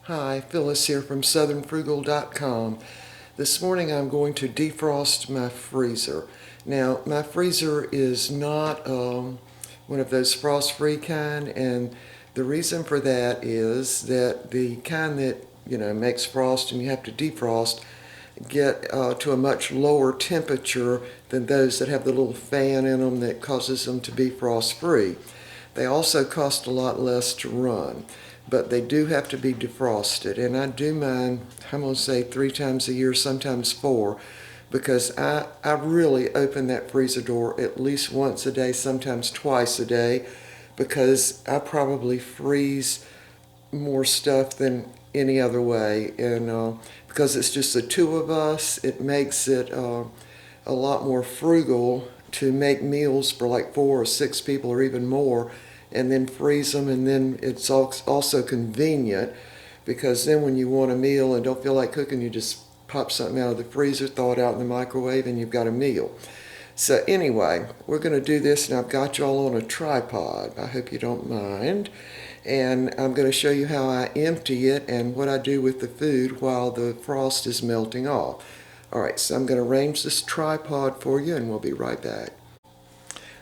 Hi, Phyllis here from southernfrugal.com. This morning I'm going to defrost my freezer. Now, my freezer is not one of those frost-free kind, and the reason for that is that the kind that, makes frost and you have to defrost get to a much lower temperature than those that have the little fan in them that causes them to be frost-free. They also cost a lot less to run, but they do have to be defrosted, and I do mine, I'm going to say 3 times a year, sometimes 4, because I really open that freezer door at least once a day, sometimes twice a day, because I probably freeze more stuff than any other way, and because it's just the two of us, it makes it a lot more frugal to make meals for like 4 or 6 people or even more, and then freeze them. And then it's also convenient, because then when you want a meal and don't feel like cooking, you just pop something out of the freezer, throw it out in the microwave, and you've got a meal. So anyway, we're going to do this, and I've got you all on a tripod. I hope you don't mind. And I'm going to show you how I empty it and what I do with the food while the frost is melting off. Alright, so I'm going to arrange this tripod for you, and we'll be right back.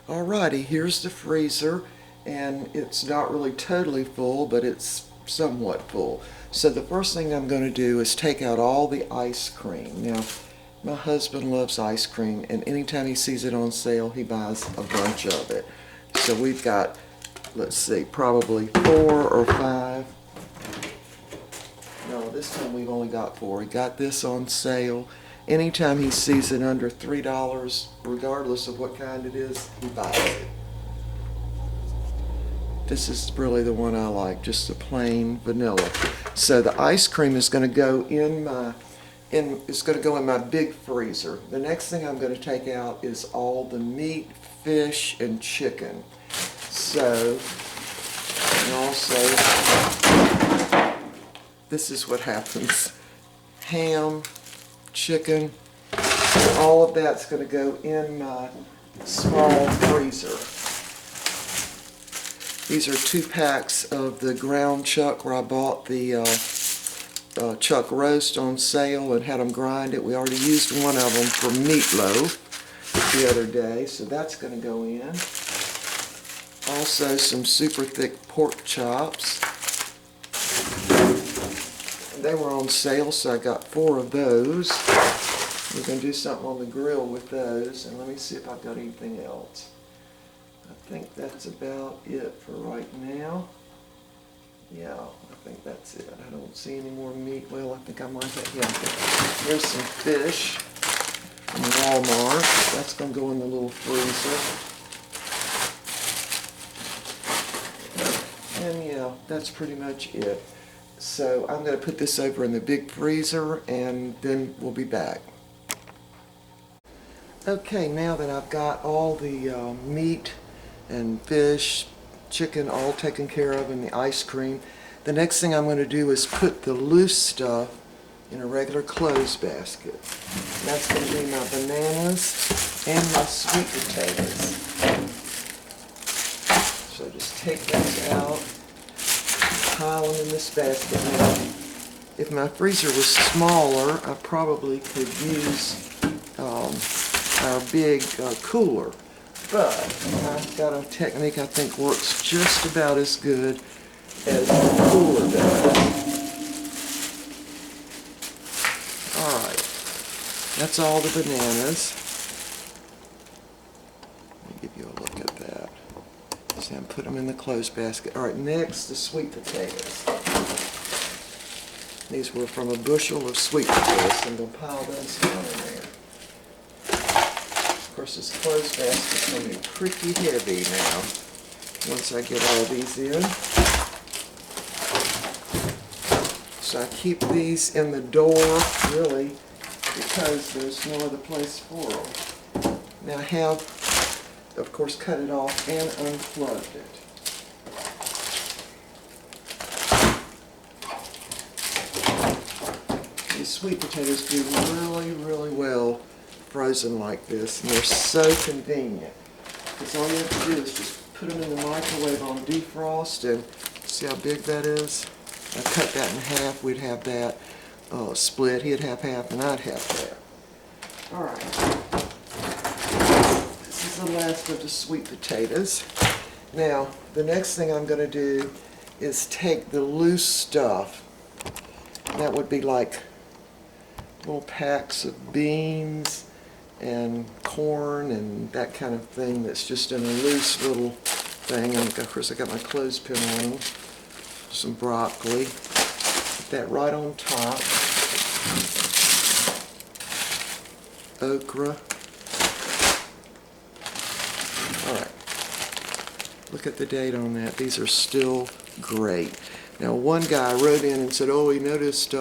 Alrighty, here's the freezer, and it's not really totally full, but it's somewhat full. So the first thing I'm going to do is take out all the ice cream. Now, my husband loves ice cream, and anytime he sees it on sale, he buys a bunch of it. So we've got, let's see, probably 4 or 5. No, this time we've only got 4. He got this on sale. Anytime he sees it under $3, regardless of what kind it is, he buys it. This is really the one I like, just the plain vanilla. So the ice cream is going to go in my big freezer. The next thing I'm going to take out is all the meat, fish, and chicken. So, and also, this is what happens. Ham, chicken, all of that's going to go in my small freezer. These are 2 packs of the ground chuck, where I bought the chuck roast on sale and had them grind it. We already used one of them for meatloaf the other day, so that's going to go in. Also some super thick pork chops. They were on sale, so I got 4 of those. We're going to do something on the grill with those, and let me see if I've got anything else. I think that's about it for right now. Yeah, I think that's it. I don't see any more meat. Well, I think I might have, yeah. Here's some fish from Walmart. That's going to go in the little freezer. And yeah, that's pretty much it. So I'm going to put this over in the big freezer, and then we'll be back. Okay, now that I've got all the meat and fish, chicken all taken care of, and the ice cream, the next thing I'm going to do is put the loose stuff in a regular clothes basket. And that's going to be my bananas and my sweet potatoes. So just take those out, pile them in this basket. Now, if my freezer was smaller, I probably could use our big cooler. But I've got a technique I think works just about as good as the cooler does. Alright, that's all the bananas. Let me give you a look at that. See, I'm putting them in the clothes basket. Alright, next, the sweet potatoes. These were from a bushel of sweet potatoes, so I'm going to pile those down in there. Of course, this clothes basket's going to be pretty heavy now, once I get all these in. So I keep these in the door, really, because there's no other place for them. Now I have, of course, cut it off and unplugged it. These sweet potatoes do really, really well frozen like this, and they're so convenient. Because all you have to do is just put them in the microwave on defrost, and see how big that is? I cut that in half. We'd have that split. He'd have half and I'd have half. All right. This is the last of the sweet potatoes. Now, the next thing I'm going to do is take the loose stuff. That would be like little packs of beans and corn and that kind of thing that's just in a loose little thing. And of course I got my clothespin on, some broccoli. Put that right on top. Okra. Alright. Look at the date on that. These are still great. Now one guy wrote in and said, oh, he noticed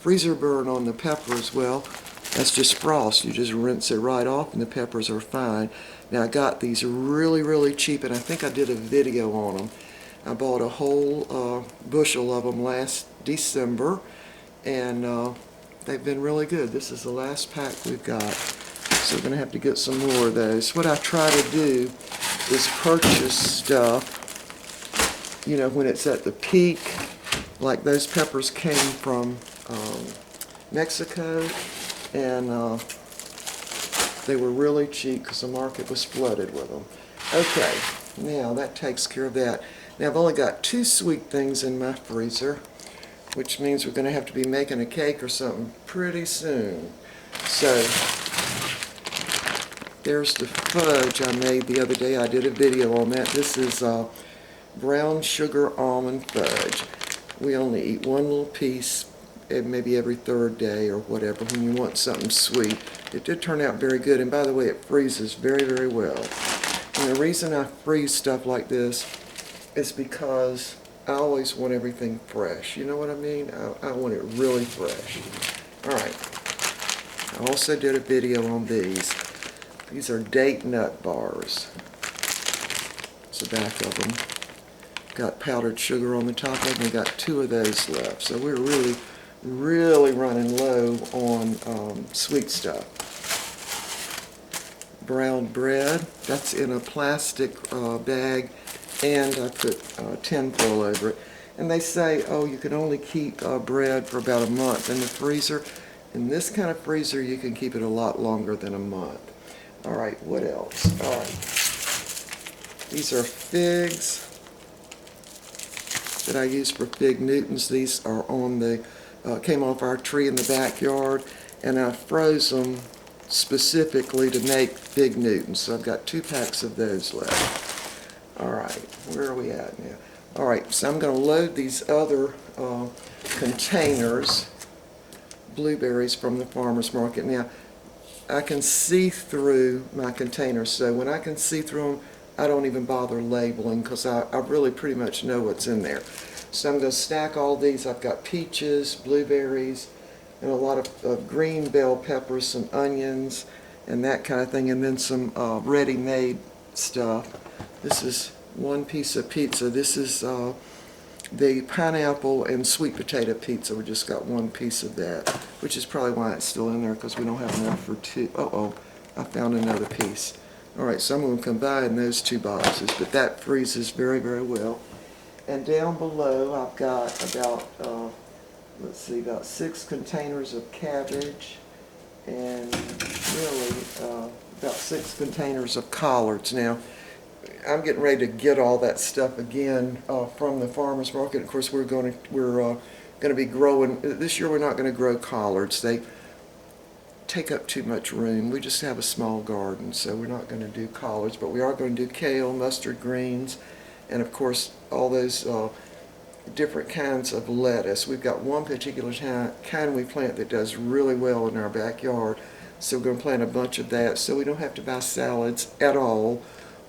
freezer burn on the peppers. Well, that's just frost. You just rinse it right off and the peppers are fine. Now I got these really, really cheap, and I think I did a video on them. I bought a whole bushel of them last December, and they've been really good. This is the last pack we've got, so we're going to have to get some more of those. What I try to do is purchase stuff, you know, when it's at the peak. Like those peppers came from Mexico, and they were really cheap because the market was flooded with them. Okay, now that takes care of that. Now I've only got 2 sweet things in my freezer, which means we're going to have to be making a cake or something pretty soon. So there's the fudge I made the other day. I did a video on that. This is brown sugar almond fudge. We only eat one little piece maybe every 3rd day or whatever when you want something sweet. It did turn out very good, and by the way, it freezes very, very well. And the reason I freeze stuff like this is because I always want everything fresh. You know what I mean? I want it really fresh. Alright. I also did a video on these. These are date nut bars. It's the back of them. Got powdered sugar on the top of them. We got 2 of those left. So we're really, really running low on sweet stuff. Brown bread. That's in a plastic bag, and I put tin foil over it. And they say, oh, you can only keep bread for about a month in the freezer. In this kind of freezer, you can keep it a lot longer than a month. All right, what else? All right. These are figs that I use for fig Newtons. These are on the, came off our tree in the backyard, and I froze them specifically to make fig Newtons. So I've got 2 packs of those left. All right, where are we at now? All right, so I'm going to load these other containers, blueberries from the farmer's market. Now, I can see through my containers, so when I can see through them, I don't even bother labeling because I really pretty much know what's in there. So I'm going to stack all these. I've got peaches, blueberries, and a lot of green bell peppers, some onions, and that kind of thing, and then some ready-made stuff. This is 1 piece of pizza. This is the pineapple and sweet potato pizza. We just got 1 piece of that, which is probably why it's still in there, because we don't have enough for 2. Uh-oh, I found another piece. All right, so I'm going to combine those 2 boxes, but that freezes very, very well. And down below, I've got about, let's see, about 6 containers of cabbage, and really about 6 containers of collards. Now, I'm getting ready to get all that stuff again from the farmer's market. Of course, we're going to be growing. This year, we're not going to grow collards. They take up too much room. We just have a small garden, so we're not going to do collards, but we are going to do kale, mustard greens, and of course all those different kinds of lettuce. We've got one particular kind we plant that does really well in our backyard, so we're going to plant a bunch of that so we don't have to buy salads at all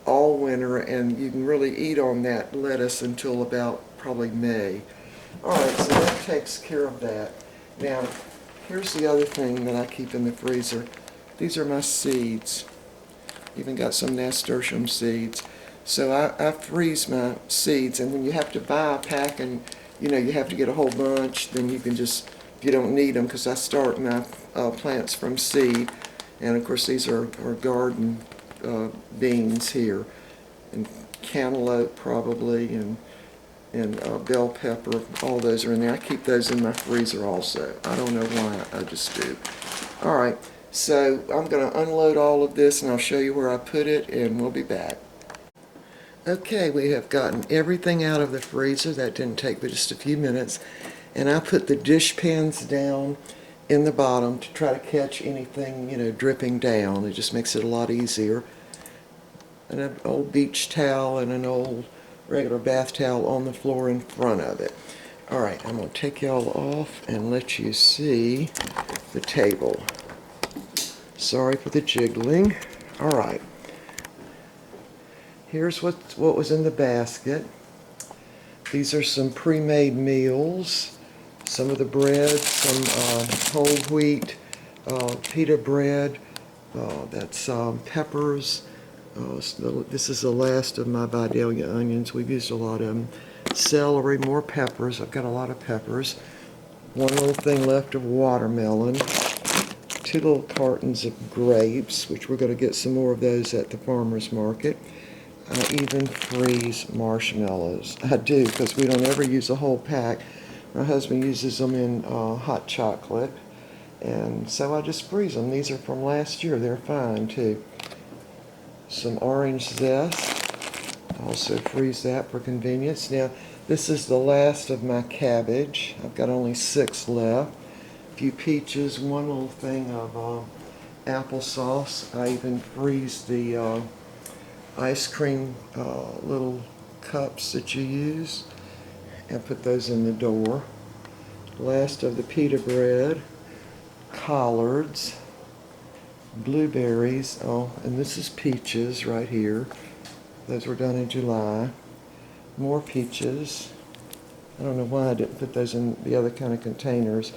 winter, and you can really eat on that lettuce until about probably May. Alright, so that takes care of that. Now, here's the other thing that I keep in the freezer. These are my seeds. Even got some nasturtium seeds. So I freeze my seeds, and when you have to buy a pack and you know you have to get a whole bunch, then you can just, you don't need them, because I start my plants from seed. And of course these are garden beans here, and cantaloupe probably, and and bell pepper. All those are in there. I keep those in my freezer also. I don't know why, I just do. All right, so I'm going to unload all of this and I'll show you where I put it and we'll be back. Okay, we have gotten everything out of the freezer. That didn't take but just a few minutes. And I put the dish pans down in the bottom to try to catch anything, you know, dripping down. It just makes it a lot easier. And an old beach towel and an old regular bath towel on the floor in front of it. Alright, I'm going to take y'all off and let you see the table. Sorry for the jiggling. Alright. Here's what was in the basket. These are some pre-made meals. Some of the bread, some whole wheat, pita bread, that's peppers. This is the last of my Vidalia onions. We've used a lot of them. Celery, more peppers. I've got a lot of peppers. One little thing left of watermelon. 2 little cartons of grapes, which we're going to get some more of those at the farmer's market. I even freeze marshmallows. I do, because we don't ever use a whole pack. My husband uses them in hot chocolate, and so I just freeze them. These are from last year. They're fine, too. Some orange zest. Also freeze that for convenience. Now, this is the last of my cabbage. I've got only 6 left. A few peaches, one little thing of applesauce. I even freeze the ice cream little cups that you use and put those in the door. Last of the pita bread, collards, blueberries, and this is peaches right here. Those were done in July. More peaches. I don't know why I didn't put those in the other kind of containers.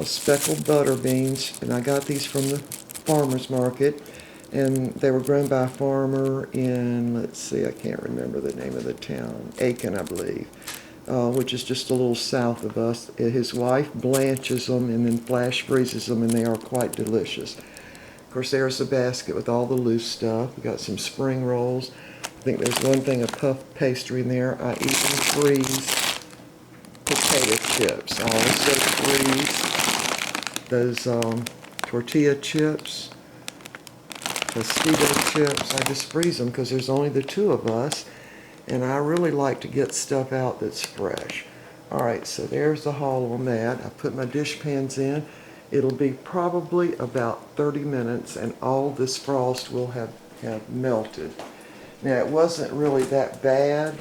Speckled butter beans, and I got these from the farmer's market, and they were grown by a farmer in, let's see, I can't remember the name of the town, Aiken, I believe, which is just a little south of us. His wife blanches them and then flash freezes them, and they are quite delicious. Of course, there's the basket with all the loose stuff. We got some spring rolls. I think there's one thing of puff pastry in there. I even freeze potato chips. I also freeze those tortilla chips, Tostitos chips. I just freeze them because there's only the 2 of us, and I really like to get stuff out that's fresh. Alright, so there's the haul on that. I put my dish pans in. It'll be probably about 30 minutes, and all this frost will have melted. Now, it wasn't really that bad.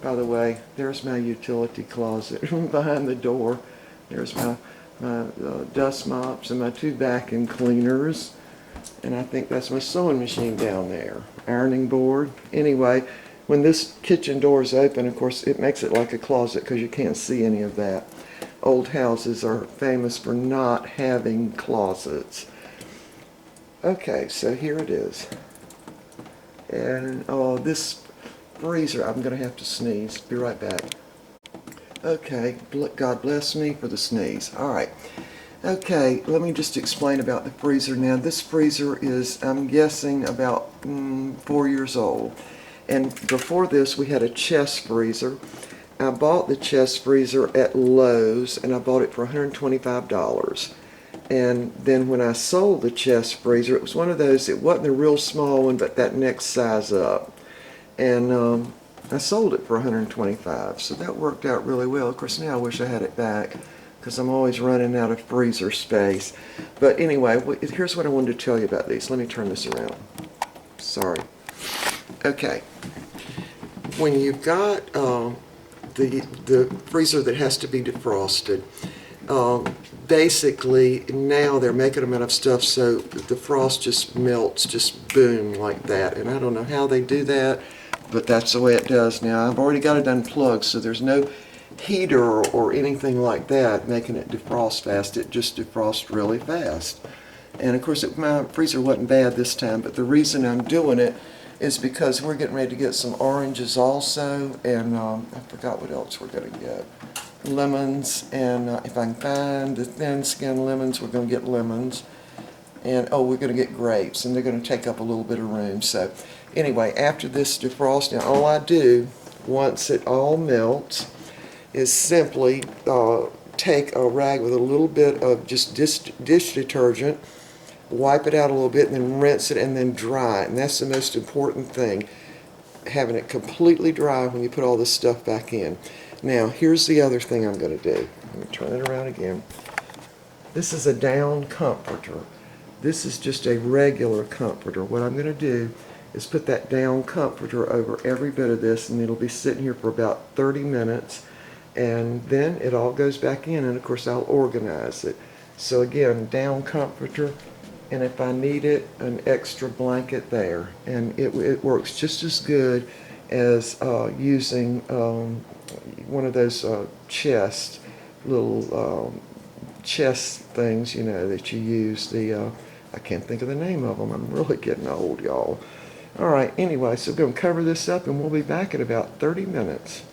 By the way, there's my utility closet behind the door. There's my dust mops and my 2 vacuum cleaners. And I think that's my sewing machine down there. Ironing board. Anyway, when this kitchen door is open, of course, it makes it like a closet because you can't see any of that. Old houses are famous for not having closets. Okay, so here it is. And this freezer, I'm going to have to sneeze. Be right back. Okay, God bless me for the sneeze. Alright. Okay, let me just explain about the freezer now. This freezer is, I'm guessing, about 4 years old. And before this, we had a chest freezer. I bought the chest freezer at Lowe's, and I bought it for $125. And then when I sold the chest freezer, it was one of those, it wasn't a real small one, but that next size up. And I sold it for $125, so that worked out really well. Of course, now I wish I had it back, because I'm always running out of freezer space. But anyway, here's what I wanted to tell you about these. Let me turn this around. Sorry. Okay. When you've got the freezer that has to be defrosted, basically now they're making them out of stuff so the frost just melts, just boom, like that. And I don't know how they do that, but that's the way it does now. I've already got it unplugged, so there's no heater or anything like that making it defrost fast. It just defrosts really fast. And of course my freezer wasn't bad this time, but the reason I'm doing it is because we're getting ready to get some oranges also, and I forgot what else we're going to get. Lemons, and if I can find the thin skin lemons, we're going to get lemons. And we're going to get grapes, and they're going to take up a little bit of room. So anyway, after this defrost, now all I do once it all melts is simply take a rag with a little bit of just dish detergent, wipe it out a little bit, and then rinse it and then dry it. And that's the most important thing, having it completely dry when you put all this stuff back in. Now, here's the other thing I'm going to do. Let me turn it around again. This is a down comforter. This is just a regular comforter. What I'm going to do is put that down comforter over every bit of this, and it'll be sitting here for about 30 minutes. And then it all goes back in, and of course I'll organize it. So again, down comforter, and if I need it, an extra blanket there. And it works just as good as using one of those little chest things, you know, that you use. I can't think of the name of them. I'm really getting old, y'all. All right, anyway, so we're going to cover this up, and we'll be back in about 30 minutes.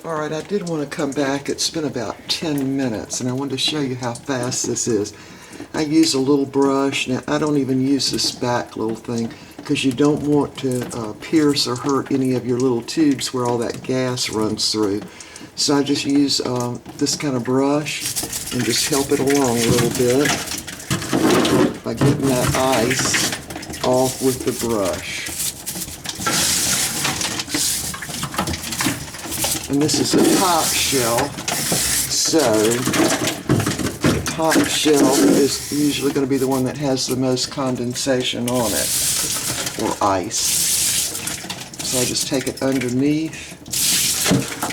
All right, I did want to come back. It's been about 10 minutes, and I wanted to show you how fast this is. I use a little brush. Now, I don't even use this back little thing because you don't want to pierce or hurt any of your little tubes where all that gas runs through. So I just use this kind of brush and just help it along a little bit by getting that ice off with the brush. And this is a top shelf, so the top shelf is usually going to be the one that has the most condensation on it, or ice. So I just take it underneath,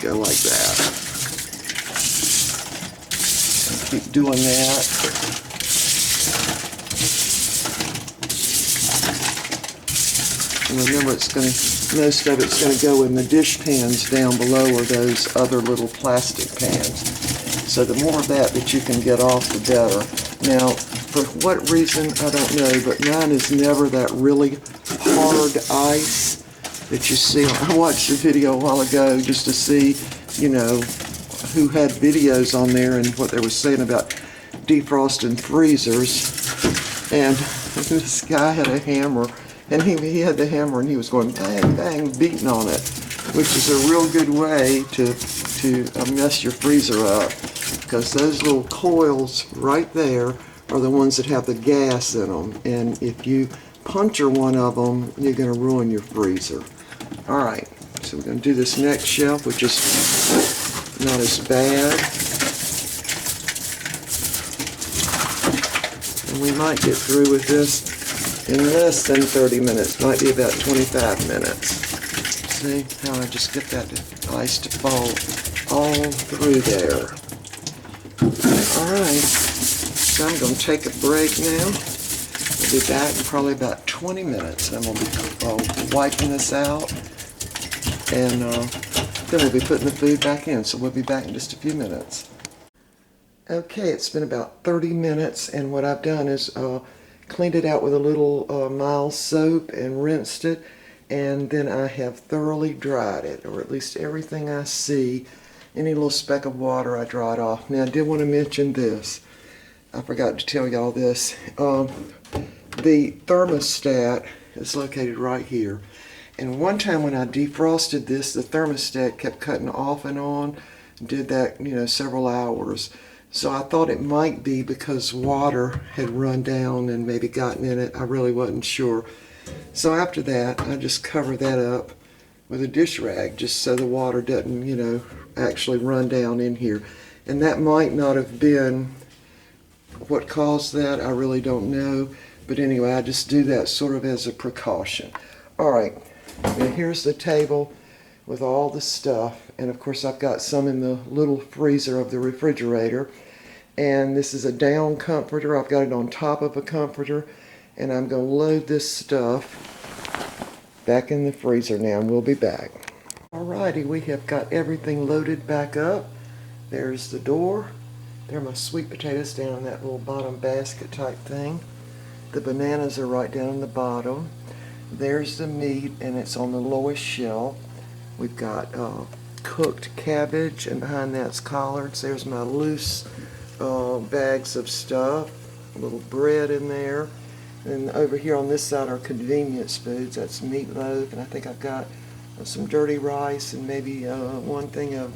go like that. And keep doing that. And remember, most of it's going to go in the dish pans down below, or those other little plastic pans. So the more of that you can get off, the better. Now, for what reason, I don't know, but mine is never that really hard ice that you see. I watched a video a while ago just to see, you know, who had videos on there and what they were saying about defrosting freezers. And this guy had a hammer, and he had the hammer, and he was going bang, bang, beating on it, which is a real good way to mess your freezer up, because those little coils right there are the ones that have the gas in them, and if you puncture one of them, you're going to ruin your freezer. All right, so we're going to do this next shelf, which is not as bad. And we might get through with this in less than 30 minutes, might be about 25 minutes. See how I just get that ice to fall all through there. Alright, so I'm going to take a break now. We'll be back in probably about 20 minutes. I'm going to be wiping this out, and then we'll be putting the food back in. So we'll be back in just a few minutes. Okay, it's been about 30 minutes, and what I've done is cleaned it out with a little mild soap and rinsed it, and then I have thoroughly dried it, or at least everything I see. Any little speck of water, I dry it off. Now, I did want to mention this. I forgot to tell y'all this. The thermostat is located right here. And one time when I defrosted this, the thermostat kept cutting off and on. Did that, you know, several hours. So I thought it might be because water had run down and maybe gotten in it. I really wasn't sure. So after that, I just cover that up with a dish rag, just so the water doesn't, you know, actually run down in here. And that might not have been what caused that. I really don't know. But anyway, I just do that sort of as a precaution. All right, now here's the table with all the stuff. And of course, I've got some in the little freezer of the refrigerator. And this is a down comforter. I've got it on top of a comforter. And I'm going to load this stuff back in the freezer now, and we'll be back. Alrighty, we have got everything loaded back up. There's the door. There are my sweet potatoes down in that little bottom basket type thing. The bananas are right down in the bottom. There's the meat, and it's on the lowest shelf. We've got cooked cabbage, and behind that's collards. There's my loose bags of stuff. A little bread in there. And over here on this side are convenience foods. That's meatloaf, and I think I've got some dirty rice, and maybe one thing of,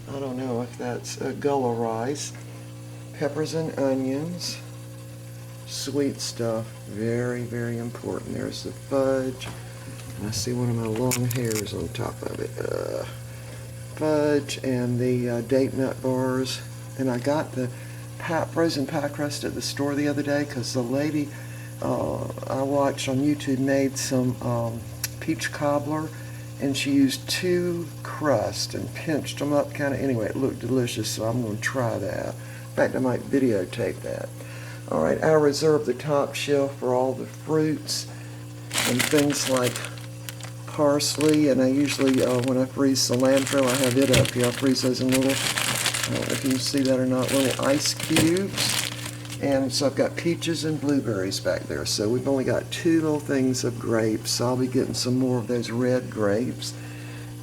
I don't know if that's gullah rice, peppers and onions, sweet stuff, very, very important. There's the fudge, and I see one of my long hairs on top of it. Fudge and the date nut bars, and I got the frozen pie crust at the store the other day because the lady I watched on YouTube made some peach cobbler, and she used 2 crusts and pinched them up kind of. Anyway, it looked delicious, so I'm going to try that. In fact, I might videotape that. All right, I reserve the top shelf for all the fruits and things like parsley, and I usually, when I freeze cilantro, I have it up here. I freeze those in little, I don't know if you can see that or not, little ice cubes. And so I've got peaches and blueberries back there. So we've only got 2 little things of grapes. So I'll be getting some more of those red grapes.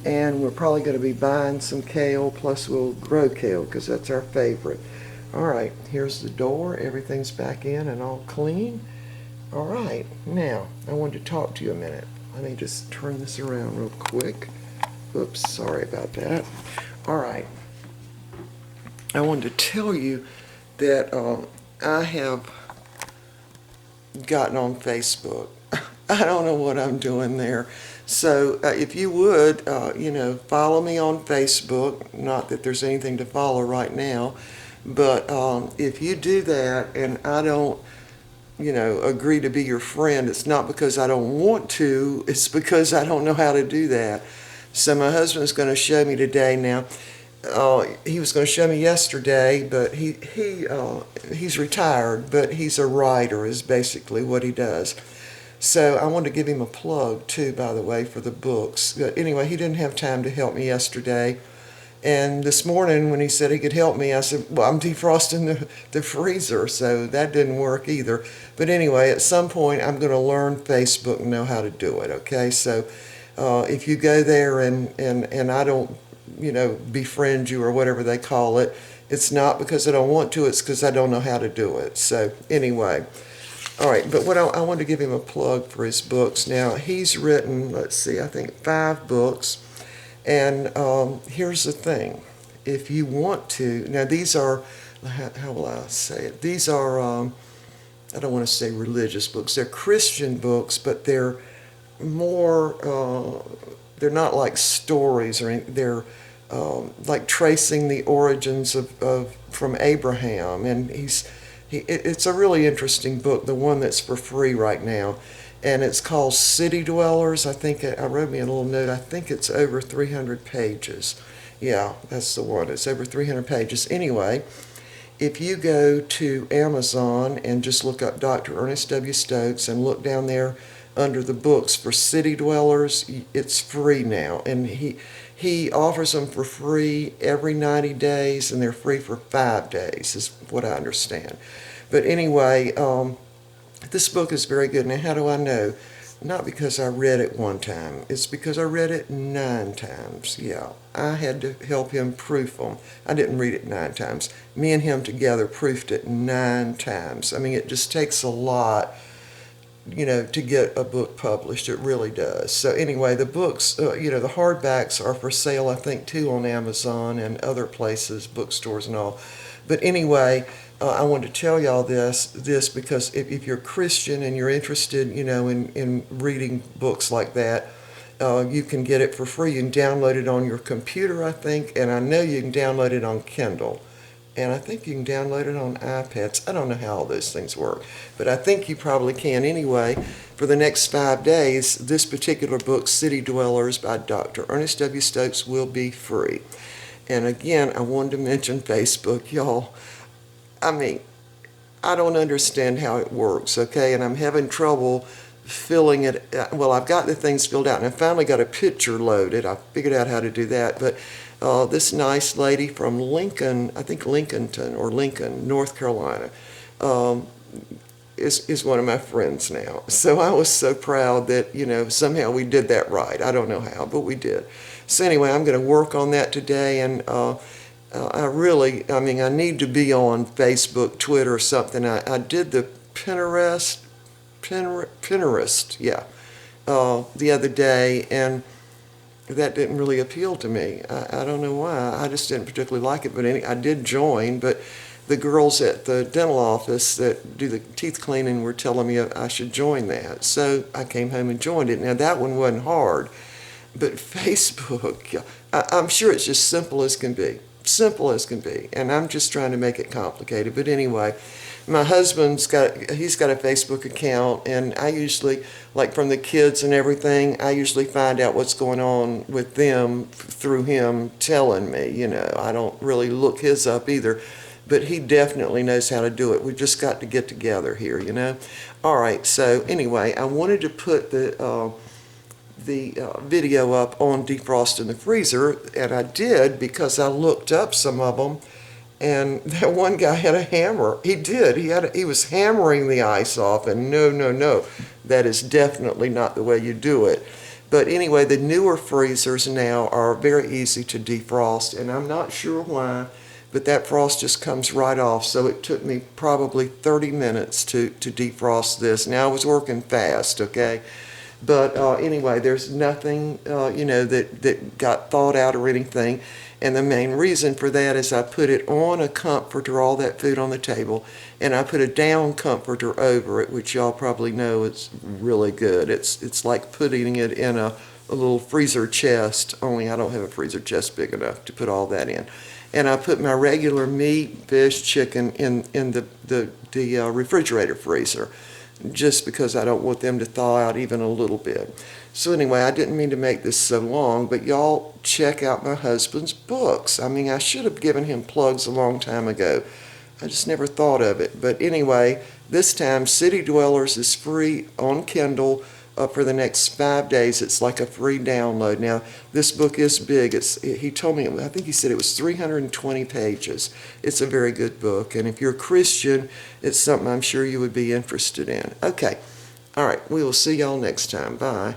And we're probably going to be buying some kale, plus we'll grow kale because that's our favorite. All right, here's the door. Everything's back in and all clean. All right, now I wanted to talk to you a minute. Let me just turn this around real quick. Oops, sorry about that. All right, I wanted to tell you that I have gotten on Facebook. I don't know what I'm doing there. So if you would, follow me on Facebook. Not that there's anything to follow right now, but if you do that and I don't, agree to be your friend, it's not because I don't want to, it's because I don't know how to do that. So my husband's going to show me today now. He was going to show me yesterday, but he's retired, but he's a writer is basically what he does. So I wanted to give him a plug too, by the way, for the books. But anyway, he didn't have time to help me yesterday. And this morning when he said he could help me, I said, well, I'm defrosting the freezer, so that didn't work either. But anyway, at some point I'm going to learn Facebook and know how to do it, okay? So if you go there and I don't befriend you or whatever they call it, it's not because I don't want to, it's because I don't know how to do it. So anyway, all right, but what I want to give him a plug for his books. Now, he's written, let's see, I think 5 books, and here's the thing. If you want to, now these are, how will I say it? These are, I don't want to say religious books, they're Christian books, but they're more, they're not like stories or anything. They're like tracing the origins of from Abraham, and it's a really interesting book. The one that's for free right now, and it's called City Dwellers. I think I wrote me a little note. I think it's over 300 pages. Yeah, that's the one. It's over 300 pages. Anyway, if you go to Amazon and just look up Dr. Ernest W. Stokes and look down there under the books for City Dwellers, it's free now, and he offers them for free every 90 days, and they're free for 5 days is what I understand. But anyway, this book is very good. Now, how do I know? Not because I read it one time. It's because I read it 9 times. Yeah, I had to help him proof them. I didn't read it 9 times. Me and him together proofed it 9 times. I mean, it just takes a lot, to get a book published. It really does. So anyway, the books, the hardbacks are for sale, I think, too, on Amazon and other places, bookstores and all. But anyway, I wanted to tell y'all this because if you're Christian and you're interested, in reading books like that, you can get it for free. You can download it on your computer, I think, and I know you can download it on Kindle. And I think you can download it on iPads. I don't know how all those things work, but I think you probably can. Anyway, for the next 5 days, this particular book, City Dwellers by Dr. Ernest W. Stokes, will be free. And again, I wanted to mention Facebook. Y'all, I mean, I don't understand how it works, okay? And I'm having trouble filling it. Well, I've got the things filled out, and I finally got a picture loaded. I figured out how to do that, but this nice lady from Lincoln, I think Lincoln, North Carolina, is one of my friends now. So I was so proud that, somehow we did that right. I don't know how, but we did. So anyway, I'm going to work on that today, and I need to be on Facebook, Twitter, or something. I did the Pinterest, yeah, the other day, and that didn't really appeal to me. I don't know why. I just didn't particularly like it, but I did join. But the girls at the dental office that do the teeth cleaning were telling me I should join that. So I came home and joined it. Now, that one wasn't hard. But Facebook, I'm sure it's just simple as can be. Simple as can be. And I'm just trying to make it complicated. But anyway, my husband's got a Facebook account, and I usually, like from the kids and everything, I usually find out what's going on with them through him telling me. I don't really look his up either, but he definitely knows how to do it. We've just got to get together here. All right, so anyway, I wanted to put the video up on defrosting the freezer, and I did because I looked up some of them. And that one guy had a hammer. He did. He was hammering the ice off, and no. That is definitely not the way you do it. But anyway, the newer freezers now are very easy to defrost, and I'm not sure why, but that frost just comes right off. So it took me probably 30 minutes to defrost this. Now I was working fast, okay? But anyway, there's nothing, that got thawed out or anything. And the main reason for that is I put it on a comforter, all that food on the table, and I put a down comforter over it, which y'all probably know it's really good. It's like putting it in a little freezer chest, only I don't have a freezer chest big enough to put all that in. And I put my regular meat, fish, chicken in the refrigerator freezer, just because I don't want them to thaw out even a little bit. So anyway, I didn't mean to make this so long, but y'all check out my husband's books. I mean, I should have given him plugs a long time ago. I just never thought of it. But anyway, this time City Dwellers is free on Kindle for the next 5 days. It's like a free download. Now, this book is big. He told me, I think he said it was 320 pages. It's a very good book. And if you're a Christian, it's something I'm sure you would be interested in. Okay. All right. We will see y'all next time. Bye.